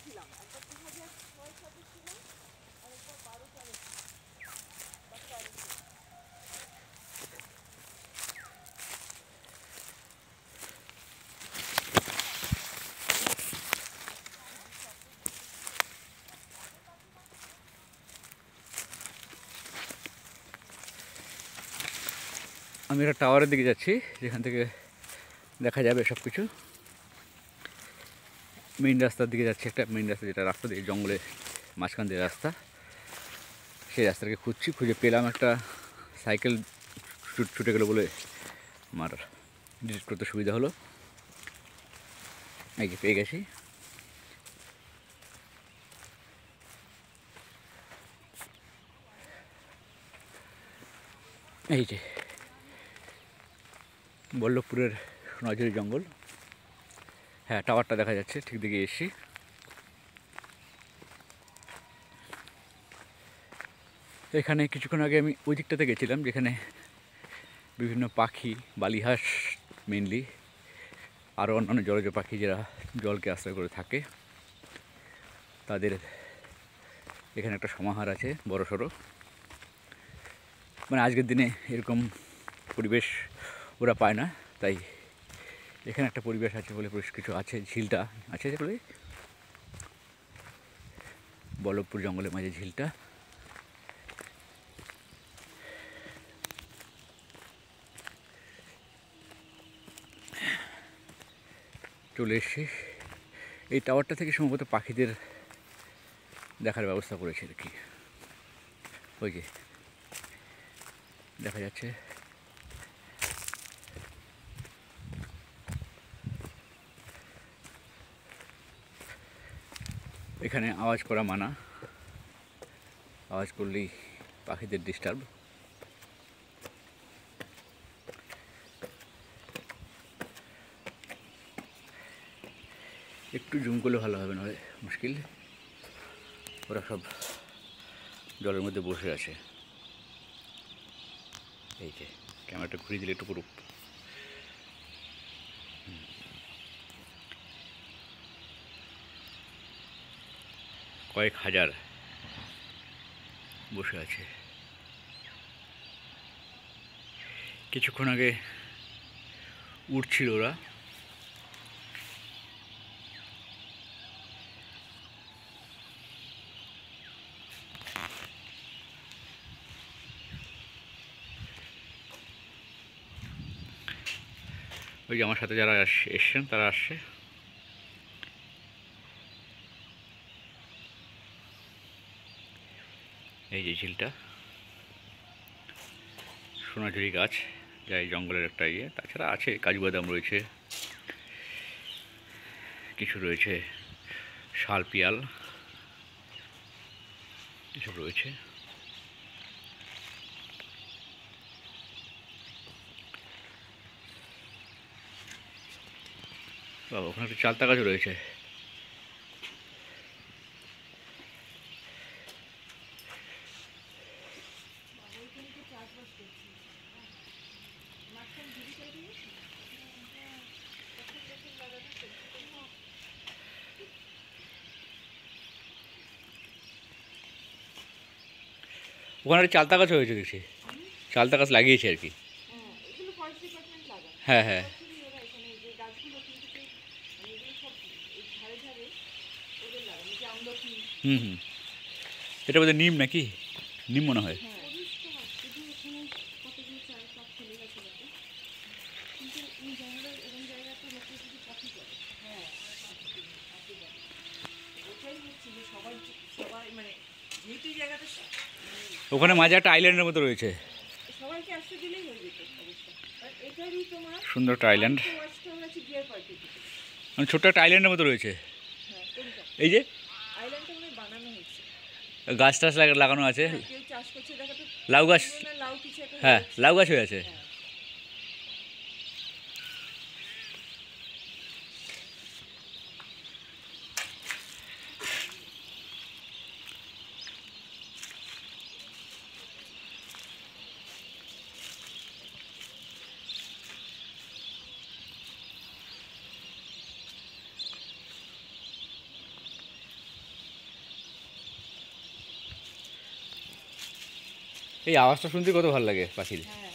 ছিলাম, একবার 2006-07 ছিলাম, আর একবার 12-13 বা 13। আমি একটা টাওয়ারের দিকে যাচ্ছি, যেখান থেকে দেখা যাবে সব কিছু। মেইন রাস্তার দিকে যাচ্ছি, একটা মেইন রাস্তা, যেটা রাস্তা দিয়ে জঙ্গলের মাঝখান দিয়ে রাস্তা, সেই রাস্তাটাকে খুঁজছি। খুঁজে পেলাম একটা সাইকেল, ছুটে গেলো বলে আমার ডিলিট করতে সুবিধা হলো। এই যে পেয়ে গেছি। এই যে বল্লভপুরের সোনাঝুরি জঙ্গল। হ্যাঁ, টাওয়ারটা দেখা যাচ্ছে, ঠিক দিকে এসছি। এখানে কিছুক্ষণ আগে আমি ওই দিকটাতে গেছিলাম, যেখানে বিভিন্ন পাখি, বালিহাঁস মেনলি, আরও অন্যান্য জলজ পাখি যারা জলকে আশ্রয় করে থাকে, তাদের এখানে একটা সমাহার আছে বড় সড়ো। মানে আজকের দিনে এরকম পরিবেশ ওরা পায় না, তাই এখানে একটা পরিবেশ আছে বলে কিছু আছে। ঝিলটা আছে বলে বল্লভপুর জঙ্গলের মাঝে ঝিলটা। চলে এসছি। এই টাওয়ারটা থেকে সম্ভবত পাখিদের দেখার ব্যবস্থা করেছে আর কি। ওই যে দেখা যাচ্ছে। এখানে আওয়াজ করা মানা, আওয়াজ করলেই পাখিদের ডিস্টার্ব। একটু জুম করলে ভালো হবে, নয় মুশকিল। ওরা সব জলের মধ্যে বসে আছে। এই যে ক্যামেরাটা ঘুরিয়ে দিলে একটু পুরো কয়েক হাজার বসে আছে। কিছুক্ষণ আগে উঠছিল ওরা। ওই যে আমার সাথে যারা এসছেন তারা আসছে। এই যে ঝিলটা, সোনাঝুরি গাছ, যা এই জঙ্গলের একটা ইয়ে। তাছাড়া আছে কাজু বাদাম রয়েছে, কিছু রয়েছে শাল পিয়াল, এসব রয়েছে। বাবা, ওখানে একটা চালতা গাছও রয়েছে। ওখানে একটা চালতা গাছও হয়েছে দেখছি, চালতা গাছ লাগিয়েছে আর কি। হ্যাঁ হ্যাঁ। হুম হুম, এটা বোধহয় নিম নাকি? নিম মনে হয়। ওখানে মাঝে একটা আইল্যান্ডের মতো রয়েছে, সুন্দর একটা আইল্যান্ড, মানে ছোট্ট একটা আইল্যান্ডের মতো রয়েছে। এই যে গাছ টাছ লাগানো আছে, লাউ গাছ। হ্যাঁ, লাউ গাছ হয়ে আছে। এই আওয়াজটা শুনতে কত ভালো লাগে পাখির। হ্যাঁ